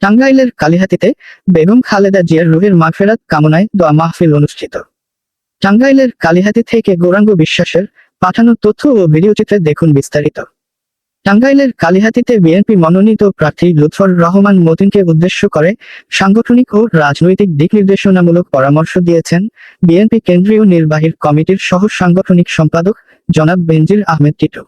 টাঙ্গাইলের কালিহাতীতে বেগম খালেদা জিয়ার রুহের মাগফিরাত কামনায় দোয়া মাহফিল অনুষ্ঠিত। টাঙ্গাইলের কালিহাতী থেকে গৌরাঙ্গ বিশ্বাসের পাঠানো তথ্য ও ভিডিওচিত্রে দেখুন বিস্তারিত। টাঙ্গাইলের কালিহাতীতে বিএনপি মনোনীত প্রার্থী লুৎফর রহমান মতিনকে উদ্দেশ্য করে সাংগঠনিক ও রাজনৈতিক দিক নির্দেশনামূলক পরামর্শ দিয়েছেন বিএনপি কেন্দ্রীয় নির্বাহী কমিটির সহ সাংগঠনিক সম্পাদক জনাব বেনজির আহমেদ টিটু।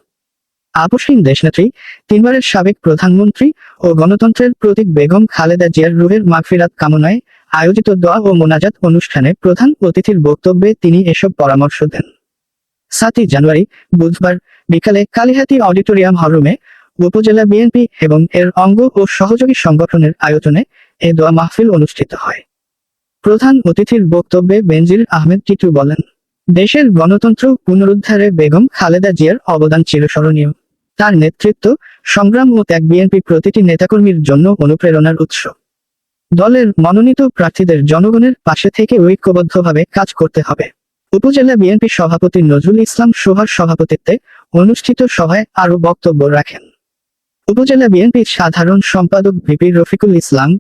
আপসহীন দেশনেত্রী, তিনবারের সাবেক প্রধানমন্ত্রী ও গণতন্ত্রের প্রতীক বেগম খালেদা জিয়ার রুহের মাগফিরাত কামনায় আয়োজিত দোয়া ও মোনাজাত অনুষ্ঠানে প্রধান অতিথির বক্তব্যে তিনি এসব পরামর্শ দেন। 7 জানুয়ারি বুধবার বিকালে কালিহাতী অডিটোরিয়াম হলরুমে উপজেলা বিএনপি এবং এর অঙ্গ ও সহযোগী সংগঠনের আয়োজনে এ দোয়া মাহফিল অনুষ্ঠিত হয়। প্রধান অতিথির বক্তব্যে বেনজির আহমেদ টিটু বলেন, দেশের গণতন্ত্র পুনরুদ্ধারে বেগম খালেদা জিয়ার অবদান চিরস্মরণীয়। তার নেতৃত্ব, সংগ্রাম ও ত্যাগ বিএনপি প্রতিটি নেতাকর্মীর জন্য অনুপ্রেরণার উৎস। দলের মনোনীত প্রার্থীদের জনগণের পাশে থেকে ঐক্যবদ্ধভাবে কাজ করতে হবে। উপজেলা বিএনপি সভাপতি নজরুল ইসলাম সোহার সভাপতিত্বে অনুষ্ঠিত সভায় আরও বক্তব্য রাখেন উপজেলা বিএনপির সাধারণ সম্পাদক ভিপি রফিকুল ইসলাম,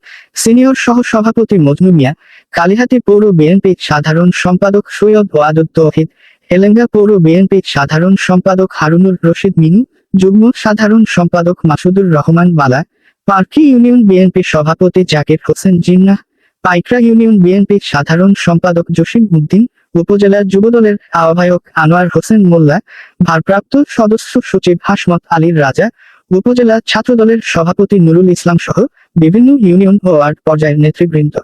সিনিয়র সহ সভাপতি মজনু মিয়া, কালিহাতী পৌর বিএনপির সাধারণ সম্পাদক সৈয়দ ওয়াদুদ তৌহিদ, এলেঙ্গা পৌর বিএনপির সাধারণ সম্পাদক হারুনুর রশিদ মিনু, যুগ্ম সাধারণ সম্পাদক মাসুদুর রহমান বালা, পার্কি ইউনিয়ন বিএনপির সভাপতি জাকির হোসেন জিন্নাহ, পাইকরা ইউনিয়ন বিএনপির সাধারণ সম্পাদক জসিম উদ্দিন, উপজেলা যুবদলের আহ্বায়ক আনোয়ার হোসেন মোল্লা, ভারপ্রাপ্ত সদস্য সচিব হাসমত আলীর রাজা, উপজেলা ছাত্রদলের সভাপতি নুরুল ইসলাম সহ বিভিন্ন ইউনিয়ন ও ওয়ার্ড পর্যায়ের নেতৃবৃন্দ।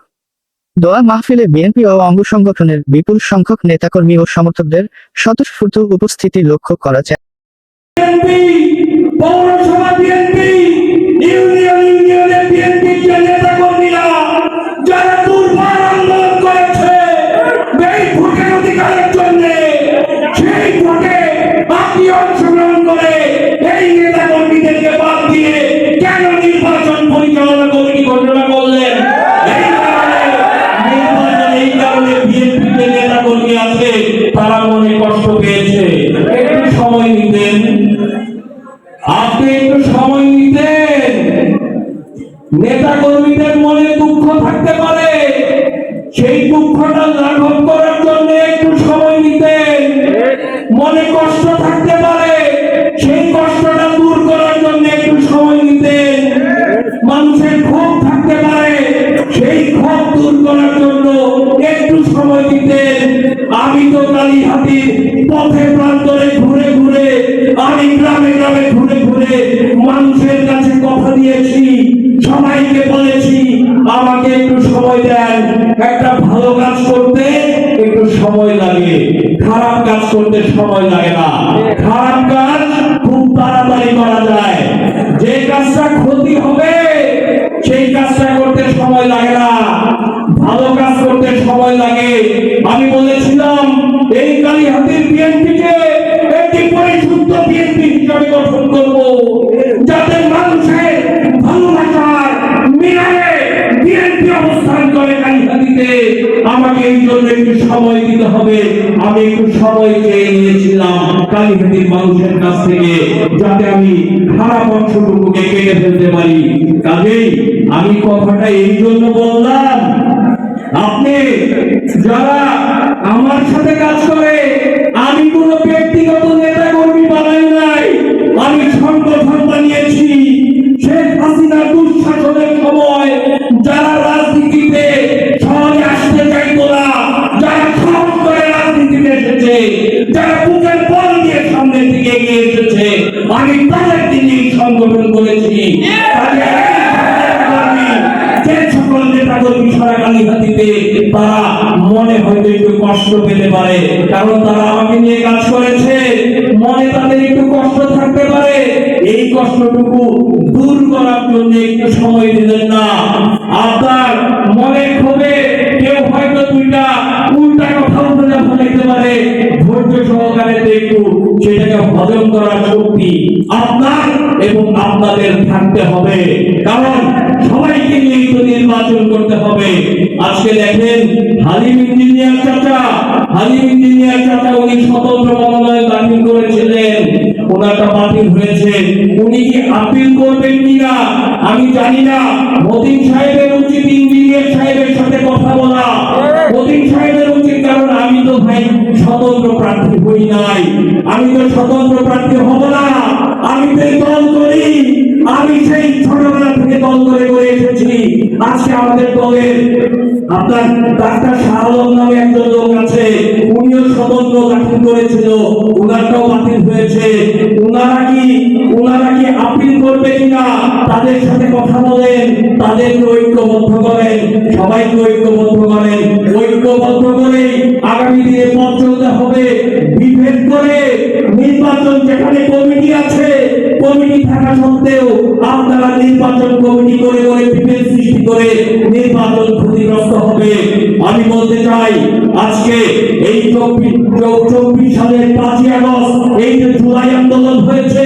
দোয়া মাহফিলে বিএনপি ও অঙ্গ সংগঠনের বিপুল সংখ্যক নেতাকর্মী ও সমর্থকদের স্বতঃস্ফূর্ত উপস্থিতি লক্ষ্য করা যায়। তারা মনে কষ্ট পেয়েছে, একটু সময় নিতেন, আপনি একটু সময় নিতেন। নেতা কর্মীদের মনে দুঃখ থাকতে পারে, সেই দুঃখটা লাঘব করার জন্য একটু সময় নিতেন। মনে কষ্ট থাকতে পারে, সেই কষ্টটা দূর করার জন্য একটু সময় নিতেন। মানুষের ক্ষোভ থাকতে পারে, সেই ক্ষোভ দূর করার জন্য একটু সময় দিতেন। আমি তো কালিহাতীর পথে প্রান্তরে ঘুরে ঘুরে, আমি গ্রামে গ্রামে ঘুরে ঘুরে মানুষের কাছে কথা দিয়েছি, সবাইকে বলেছি আমাকে একটু সময় দেন। একটা ভালো কাজ করতে একটু সময় লাগে, খারাপ কাজ করতে সময় লাগে না। খারাপ কাজ খুব তাড়াতাড়ি করা যায়, যে কাজটা ক্ষতি হবে সেই কাজটা করতে সময় লাগে না, ভালো কাজ করতে সময় লাগে। আমি বলেছিলাম এই কালিহাতীর বিএনপিকে একটি পরিশুদ্ধ বিএনপি হিসাবে গঠন করব, যাতে মানুষের ভালোবাসার মিলানে বিএনপি অবস্থান করে কালিহাতীতে। আমাকে এই জন্য একটু সময় দিতে হবে। আমি একটু সময় চেয়ে নিয়েছিলাম কালিহাতীর মানুষের কাছ থেকে, যাতে আমি খারাপ অংশটুকুকে কেটে ফেলতে পারি। কাজেই আমি কথাটা এই জন্য বললাম, আপনি যারা আমার সাথে কাজ করে, আমি কোন ব্যক্তিগত নেতা কর্মী বানাই নাই, আমি সংগঠন বানিয়েছি। শেখ হাসিনার দুঃশাসনের সময় যারা রাজনীতিতে সহজে আসতে চাইতো না, যারা সহজ করে রাজনীতিতে এসেছে, যারা বুকের বল দিয়ে সামনের দিকে এগিয়ে এসেছে, আমি তাদেরকে নিয়ে সংগঠন করেছি। তারা মনে হয়তো একটু কষ্ট পেতে পারে, কারণ তারা আমাকে নিয়ে কাজ করেছে, মনে তাদের একটু কষ্ট থাকতে পারে। এই কষ্টটুকু দূর করার জন্য একটু সময় দিলেন না। আপনার মনে ক্ষোভে কেউ হয়তো দুইটা উল্টা কথা বলতে পারে, ধৈর্য সহকারে একটু সেটাকে হজম করার শক্তি আপনার এবং আপনাদের থাকতে হবে, কারণ সবাইকে নিয়ে তো নির্বাচন করতে হবে। আজকে দেখেন হালিম ইঞ্জিনিয়ার চাচা উনি স্বতন্ত্র মনোনয়ন দাখিল করেছিলেন, ওনারটা বাতিল হয়েছে। উনি কি আপিল করবেন কিনা আমি জানি না। মতিন সাহেব স্বতন্ত্র প্রার্থী হব না। আমি তো দল করি, আমি সেই ছোটবেলা থেকে দল করে এসেছি। আজকে আমাদের দলের আপনার ডাক্তার শাহ আলম নামে একজন লোক আছে, উনিও স্বতন্ত্র গঠন করেছিল, উনারটাও বাতিল হয়েছে। উনারা কি আপিল করবে কিনা তাদের সাথে কথা বলেন, তাদেরকে ঐক্যবদ্ধ করেন, সবাইকে ঐক্যবদ্ধ করেন। ঐক্যবদ্ধ করে আগামী দিনে পথ চলতে হবে। বিভেদ করে নির্বাচন, যেখানে কমিটি আছে, কমিটি থাকা সত্ত্বেও আপনারা নির্বাচন কমিটি করে বিভেদ সৃষ্টি করে নির্বাচন ক্ষতিগ্রস্ত হবে। আমি বলতে চাই, আজকে এই 24 সালের 5ই আগস্ট এই যে জুলাই আন্দোলন হয়েছে,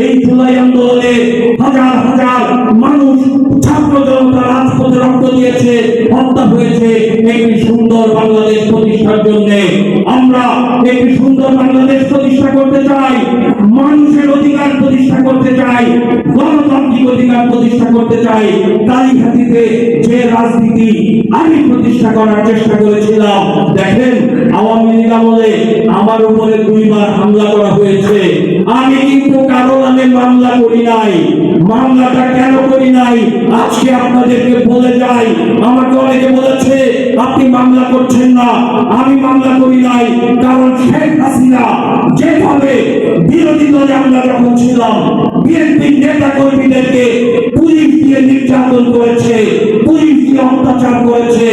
এই জুলাই আন্দোলনে হাজার হাজার মানুষ, ছাত্র জনতা রাজপথে রক্ত দিয়েছে, হত্যা হয়েছে একটি সুন্দর বাংলাদেশ প্রতিষ্ঠার জন্য। আমরা একটি সুন্দর বাংলাদেশ প্রতিষ্ঠা করতে চাই, মানুষের অধিকার প্রতিষ্ঠা করতে চাই, গণতান্ত্রিক অধিকার প্রতিষ্ঠা করতে চাই। কালীঘাটিতে যে রাজনীতি আমি প্রতিষ্ঠা করার চেষ্টা করেছিলাম, দেখেন আওয়ামী লীগ আমলে আমার উপরে 2 বার হামলা করা হয়েছে। আমি কিন্তু কারো নামে মামলা করি নাই। মামলাটা কেন করি নাই আজকে আপনাদেরকে বলে যাই। আমাকে অনেকে বলেছে আপনি মামলা করছেন না। আমি মামলা করি নাই, কারণ শেখ হাসিনা যেভাবে বিরোধী দলে আমরা যখন ছিলাম, বিএনপি নেতা কর্মীদেরকে পুলিশ দিয়ে নির্যাতন করেছে, পুলিশ দিয়ে অত্যাচার করেছে,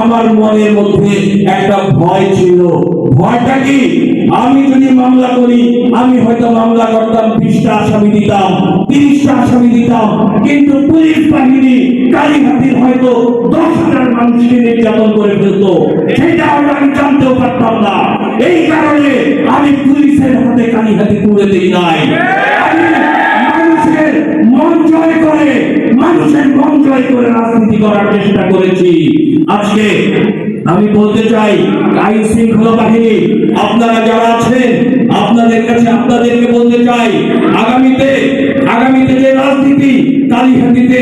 আমার মনের মধ্যে একটা ভয় ছিল। ভয়টা কি? আমি যদি মামলা করি, আমি হয়তো মামলা করতাম, 20টা আসামি দিতাম, 30টা আসামি দিতাম, কিন্তু পুলিশ বাহিনী কালীঘাটির হয়তো 10,000 মানুষকে নির্যাতন করে ফেলতো, সেটা হয়তো আমি জানতেও পারতাম না। এই কারণে আমি পুলিশের হাতে কালীঘাটি তুলে দিই নাই। আমি মানুষের মন জয় করে রাজনীতি করার চেষ্টা করেছি। আজকে আমি বলতে চাই, আইন শৃঙ্খলা বাহিনী আপনারা যারা আছেন, আপনাদেরকে বলতে চাই, আগামীতে যে রাজনীতি কালীঘাটিতে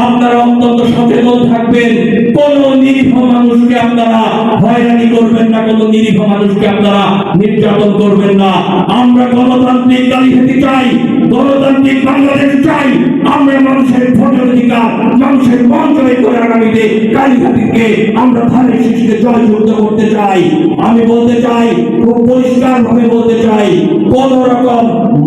আপনারা অত্যন্ত সচেতন থাকবেন। কোন নিরীহ মানুষকে আপনারা হয়রানি করবেন না, কোন নিরীহ মানুষকে আপনারা নির্যাতন করবেন না। আমরা গণতান্ত্রিক কালীঘাটি চাই, গণতান্ত্রিক বাংলাদেশ চাই। আমরা মানুষের ভোটের অধিকার, মানুষের মন জয় করে আগামীতে কালীঘাটিকে আমরা ধানের শীর্ষে জয়যুক্ত করতে চাই। আমি বলতে চাই, খুব পরিষ্কার ভাবে বলতে চাই, কোন রকম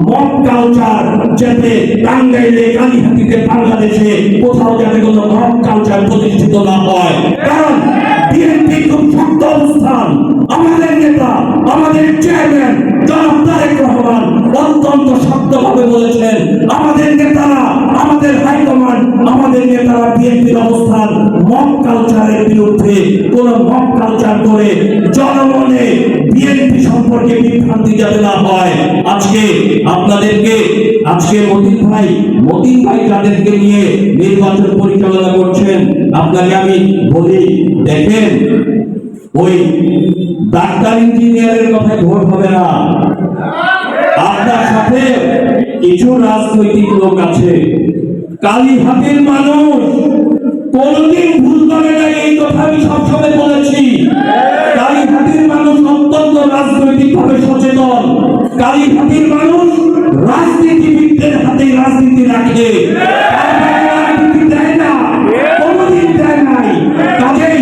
মব কালচার যাতে টাঙ্গাইলে, কালীঘাটিতে, বাংলাদেশে কোথাও যাতে কোনো মব কালচার প্রতিষ্ঠিত না হয়। কারণ বিএনপি খুব শক্ত অবস্থান। আমাদের নেতা, আমাদের চেয়ারম্যান জনাব তারেক রহমান অত্যন্ত শক্তভাবে বলেছেন, আমাদের নেতারা, আমাদের হাইকমান্ড, আমাদের নেতারা বিএনপির অবস্থান মব কালচারের বিরুদ্ধে। কোন মব কালচার করে জনমনে বিএনপি সম্পর্কে বিভ্রান্তি যাতে না হয়। আজকে মতিন ভাই যাদেরকে নিয়ে নির্বাচন পরিচালনা করছেন, আপনাকে আমি বলি, দেখেন ওই ডাক্তার ইঞ্জিনিয়ারের কথায় ভোট হবে না। আপনার সাথে কিছু রাজনৈতিক লোক আছে, কালীঘাটির মানুষ কোনদিন ভুল করে না, এই কথা আমি সবসময় বলেছি। কালীঘাটির মানুষ অত্যন্ত রাজনৈতিক ভাবে সচেতন। কালীঘাটির মানুষ রাজনীতিবিদদের হাতে রাজনীতি রাখে, রাজনীতি দেয় না, কোনদিন দেয় নাই। কাজেই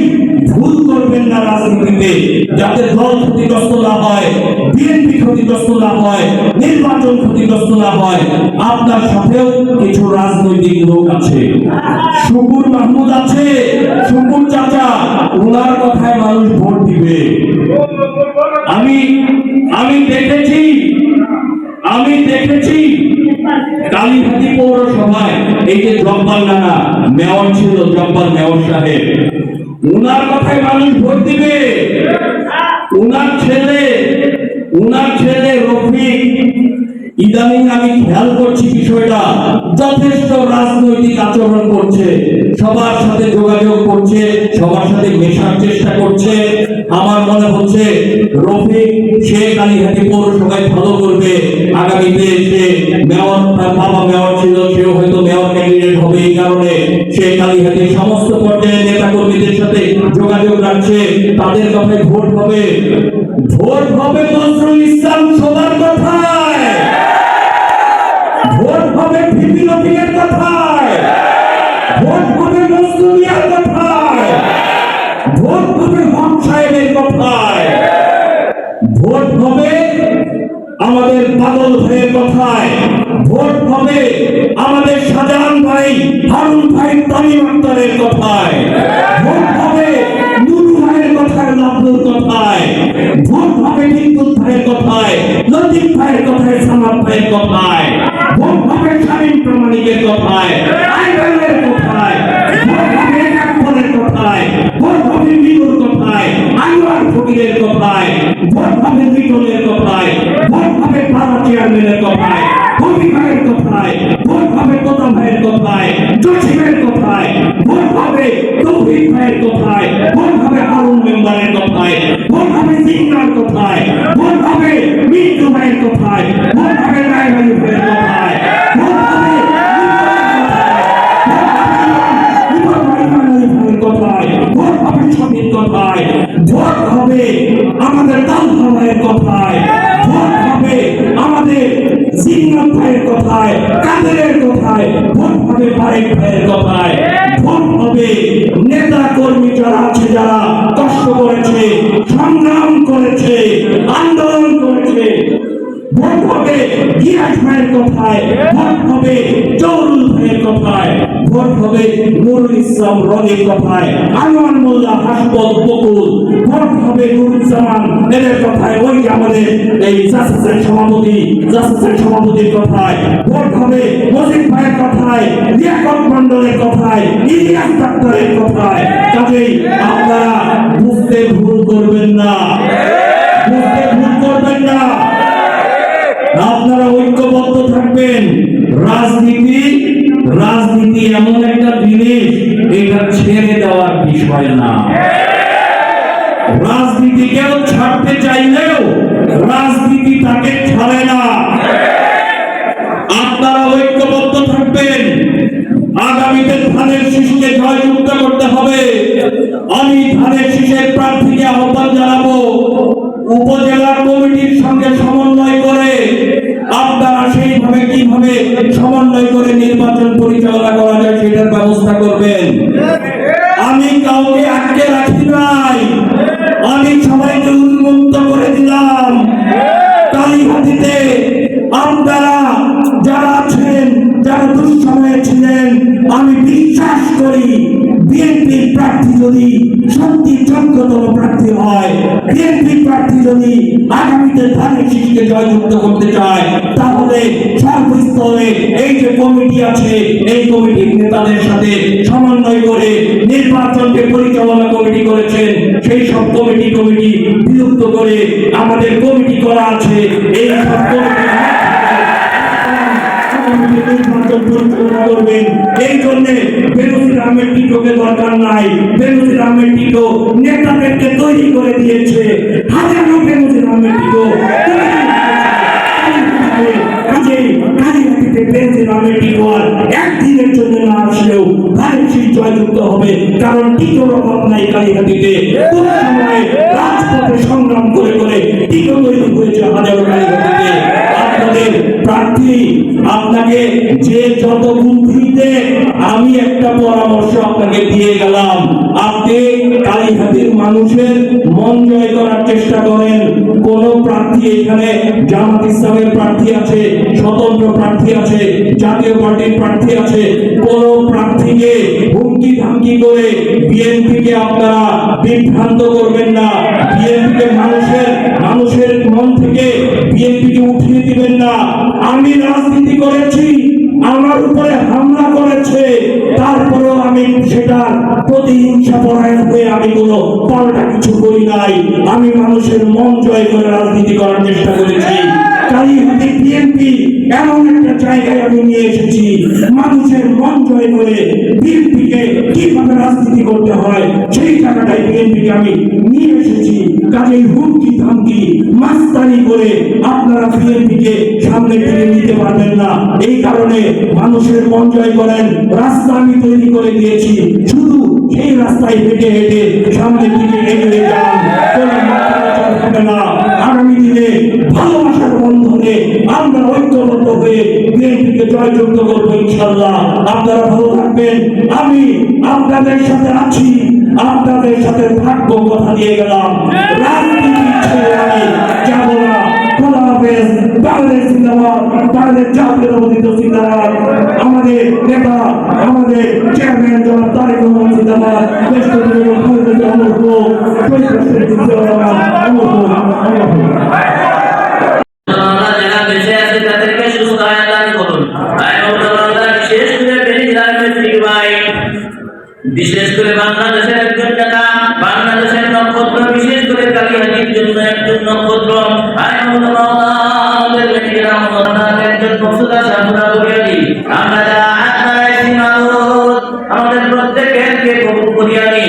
ভুল করবেন না রাজনীতিতে, যাতে দল ক্ষতিগ্রস্ত না হয়, বিএনপি ক্ষতিগ্রস্ত না হয়, নির্বাচন ক্ষতিগ্রস্ত না হয়। আপনার সাথেও কিছু রাজনৈতিক লোক আছে, শুকুর মাহমুদ আছে, শুকুর চাচা, ওনার কথায় মানুষ ভোট দিবে। আমি দেখেছি কালীঘাটি পৌরসভায় এই যে জব্বার নানা মেয়র ছিল, জব্বার মেয়র সাহেব, উনার কথায় মানুষ ভোট দিবে। উনার ছেলে রফিক, ইদানিং আমি খেয়াল করছি বিষয়টা, যথেষ্ট রাজনৈতিক আচরণ করছে, সবার সাথে যোগাযোগ করছে, সবার সাথে মেশার চেষ্টা করছে। আমার মনে হচ্ছে রফিক সে কালীঘাটি পৌরসভায় ভালো করবে। আগামীতে সে মেয়র, তার বাবা মেয়র ছিল, সেও হয়তো মেয়র ক্যান্ডিডেট হবে। এই কারণে সে কালীঘাটির সমস্ত পর্যায়ে নেতা কর্মীদের সাথে যোগাযোগ রাখছে, তাদের কথায় ভোট হবে নজরুল ইসলাম সবার কথায়। ভিপি রফিকের কথায়, ভোট হবে মজদুরিয়ার কথায়, ভোট হবে হক সাহেবের কথায়, ভোট হবে আমাদের বাদল ভাইয়ের কথায়, ভোট হবে আমাদের শাহজাহান ভাই, হারুন ভাই, তামিম আক্তারের কথায়, ভোট হবে নুরু ভাইয়ের কথায়, লাবলুর কথায়, ভোট হবে বিদ্যুৎ ভাইয়ের কথায়, লতিফ ভাইয়ের কথায়, সামাদ ভাইয়ের কথায়, ভোট হবে শামীম প্রামাণিকের কথায়, আইডলের কথায়, ভোট হবে একাত্তরের কথায়, ভোট হবে মিনুর কথায়, আনোয়ার ফকিরের কথায়, ভোট হবে লিটনের কথায়, ভোট হবে পাড়া চেয়ারম্যানের কথায়, কবি ভাইয়ের কথায়, ভোট হবে তোতা ভাইয়ের কথায়, জসিমের কথায়, ভোট হবে তৌহিদ ভাইয়ের কথায়, ভোট হবে হারুন মেম্বারের কথায়, ভোট হবে সিংহার কথায়, ভোট হবে মিন্টু ভাইয়ের কথায়, ভোট হবে রায়বাড়ি ভাইয়ের কথায়, ভোট হবে কথায়, ভোট হবে স্বামীর কথায়, ভোট হবে আমাদের তালহা ভাইয়ের কথায়, ভোট হবে আমাদের জিন্নাত ভাইয়ের কথায়, কাদেরের কথায়, ভোট হবে ফারেক ভাইয়ের কথায়, ভোট হবে নেতা কর্মী যারা আছে, যারা কষ্ট করেছে, সংগ্রাম করেছে, আন্দোলন করেছে, ভোট হবে গিয়াস ভাইয়ের কথায়, ভোট হবে জহুরুল ভাইয়ের কথায়, ভোট হবে নুরুল ইসলাম রনির কথায়, আনোয়ার মোল্লা, হাসপত বকুল, ভোট হবে নুরুজ্জামান এদের কথায়, ওই যে আমাদের এই জাসদের সভাপতির কথায়, ভোট হবে মজিদ ভাইয়ের কথায়, লিয়াকত মন্ডলের কথায়, ইলিয়াস ডাক্তারের কথায়। কাজেই আপনারা বুঝতে ভুল করবেন না, বুঝতে ভুল করবেন না, আপনারা ঐক্যবদ্ধ থাকবেন। রাজনীতি এমন একটা জিনিস, এটা ছেড়ে দেওয়ার বিষয় না। রাজনীতি কেউ ছাড়তে চাইলেও রাজনীতি তাকে ছাড়ে না। আপনারা ঐক্যবদ্ধ থাকবেন। আগামীতে ধানের শীষকে জয়যুক্ত করতে হবে। আমি ধানের শীষের প্রার্থীকে আহ্বান জানাবো, উপজেলা কমিটির সঙ্গে সমন্বয় করে আপনারা সেইভাবে কিভাবে সমন্বয় করে নির্বাচন পরিচালনা করা যায় সেটার ব্যবস্থা করবেন। আমি কাউকে আটকে রাখি নাই, আমি সবাইকে উন্মুক্ত করে দিলাম। কালীহাতিতে আপনারা যারা আছেন, যারা দুঃসময়ে ছিলেন, আমি বিশ্বাস করি বিএনপি প্রার্থী যদি সত্যি যোগ্যতম প্রার্থী হয়, বিএনপি প্রার্থী যদি আগামীতে ধানের শীষকে জয়যুক্ত করতে চায়, তাহলে সর্বস্তরে এই যে কমিটি আছে, এই কমিটির নেতাদের সাথে সমন্বয় করে নির্বাচনকে পরিচালনা কমিটি করেছেন, সেই সব কমিটি বিলুপ্ত করে আমাদের কমিটি করা আছে। এই সব নির্বাচন পরিচালনা করবেন। এই জন্য বেনজির আহমেদ টিটোকে দরকার নাই। বেনজির আহমেদ টিটো নেতাদেরকে তৈরি করে দিয়েছে। হাজারো বেনজির আহমেদ টিটো বেনজির আহমেদ টিটো আর একদিনের জন্য না আসলেও ধানের শীষ জয়যুক্ত হবে, কারণ টিটোর অভাব নাই কালীঘাটিতে। কোন সময় রাজপথে সংগ্রাম করে করে টিটো তৈরি হয়েছে হাজারো কালীঘাটিতে। আপনাদের প্রার্থী আপনাকে যে যত বুদ্ধিতে, আমি একটা পরামর্শ আপনাকে দিয়ে গেলাম, আপনি কালীঘাটির মানুষের মন জয় করার চেষ্টা করেন। কোন প্রার্থী এখানে জামাত ইসলামের প্রার্থী আছে, স্বতন্ত্র প্রার্থী আছে, জাতীয় পার্টির প্রার্থী আছে, কোন প্রার্থীকে হুমকি ধামকি করে বিএনপিকে আপনারা বিভ্রান্ত করবেন না। বিএনপিকে মানুষের মন থেকে বিএনপিকে উঠিয়ে দিবেন না। আমি রাজনীতি করেছি, আমার উপরে হামলা করেছে, তারপরেও আমি সেটার প্রতিহিংসা পরায়ণ হয়ে আমি কোনো পাল্টা কিছু করি নাই। আমি মানুষের মন জয় করে রাজনীতি করার চেষ্টা করেছি। কালীঘাটি বিএনপি এমন একটা জায়গায় আমি নিয়ে এসেছি, মানুষের মন জয় করে বিএনপিকে কিভাবে রাজনীতি করতে হয় সেই জায়গাটায় বিএনপিকে আমি নিয়ে এসেছি। কাজেই হুমকি ধামকি মাস্তানি করে আপনারা বিএনপিকে সামনে টেনে নিতে পারবেন না। এই কারণে মানুষের মন জয় করেন। রাস্তা আমি তৈরি করে দিয়েছি, শুধু সেই রাস্তায় হেঁটে হেঁটে সামনের দিকে এগিয়ে যান। কোনো মাথা হবে না। আগামী দিনে ভালোবাসার বন্ধন বন্ধনে আমরা ঐক্যবদ্ধ হয়ে বিএনপিকে জয়যুক্ত করবো ইনশাআল্লাহ। আপনারা ভালো থাকবেন। আমি আপনাদের সাথে আছি, আপনাদের সাথে থাকবো, কথা দিয়ে গেলাম। রাজনীতি ছেড়ে আমি যাব না। খোদা হাফেজ। বাংলাদেশ জিন্দাবাদ, বাংলাদেশ জাতীয়তাবাদী জিন্দাবাদ। আমাদের নেতা, আমাদের চেয়ারম্যান জনাব তারেক রহমান জিন্দাবাদ। দেশপ্রেমিক এবং খালেদা অমর হোক, শহীদ রাষ্ট্রের জিন্দাবাদ, অমর হোক, অমর হোক। আমরা যারা বেঁচে আছে তাদেরকে সুস্থ হায়াত দান করুন। আল্লাহ বিশেষ করে বিশেষ করে বাংলাদেশের একজন নেতা, বাংলাদেশের নক্ষত্র, বিশেষ করে কালিহাতির জন্য একজন নক্ষত্র, আমাদের একজন মকসুদা সামুরা করিয়ালি, আমরা যারা হাত বাড়াইছি মাবুদ, আমাদের প্রত্যেকেরকে কবুল করিয়ালি।